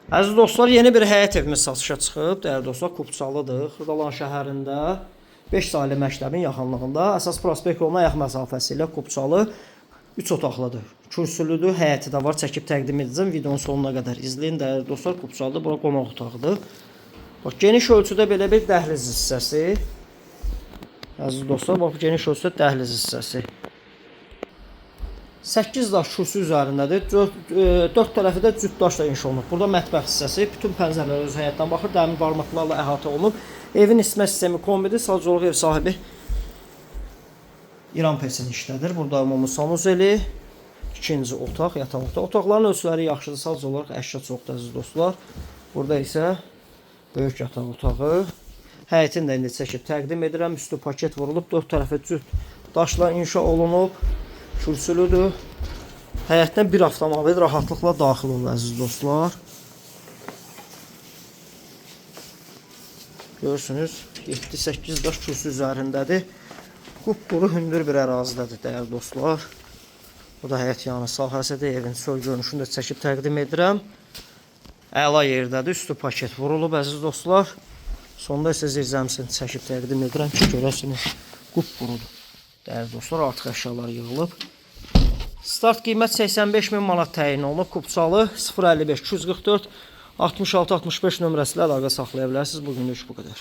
Əziz dostlar, yeni bir həyət evimiz satışa çıxıb. Dəyərli dostlar, Kupçalıdır. Xırdalan şəhərində 5 saylı məktəbin yaxınlığında əsas prospekt yoluna yaxın məsafəsi ilə Kupçalı 3 otaqlıdır. Kürsülüdür, həyəti də var. Çəkib təqdim edəcəm. Videonun sonuna qədər izləyin. Dəyərli dostlar, Kupçalıdır. Bura qonaq otağıdır. Bax, geniş ölçüdə belə bir dəhliz hissəsi. Əziz dostlar, bax, geniş ölçüdə dəhliz hissəsi. 8 daş kürsü üzərindədir. 4 tərəfi də cüt daşla inşa olunub. Burada mətbəx hissəsi, bütün pəncərələr öz həyətdən baxır, dəmir barmaqlarla əhatə olunub. Evin isitmə sistemi kombidir. Sadəcə olaraq ev sahibi İran pesini işlədir. Burada ümumi sanuzeli, ikinci otaq, yataq otaq. Otaqların ölçüləri yaxşıdır. Sadəcə olaraq əşya çoxdur, əziz dostlar. Burada isə böyük yataq otağı. Həyətin də indi çəkib təqdim edirəm. Üstü paket vurulub, 4 tərəfi cüt daşla inşa olunub. Kürsülüdür. Həyətdən bir avtomobil rahatlıqla daxil olur, əziz dostlar. Görürsünüz, 7-8 daş kürsü üzərindədir. Qupquru hündür bir ərazidədir, dəyərli dostlar. Bu da həyət yanı sahəsidir. Evin sol görünüşünü də çəkib təqdim edirəm. Əla yerdədir. Üstü paket vurulub, əziz dostlar. Sonda isə zirzəmisini çəkib təqdim edirəm ki, görəsiniz, qupqurudur. Dəyərli dostlar, artıq əşyalar yığılıb. Start qiymət 85.000 manat təyin olunub. Kupçalı 055 244 66 65 nömrəsi ilə əlaqə saxlaya bilərsiniz. Bugünlük bu qədər.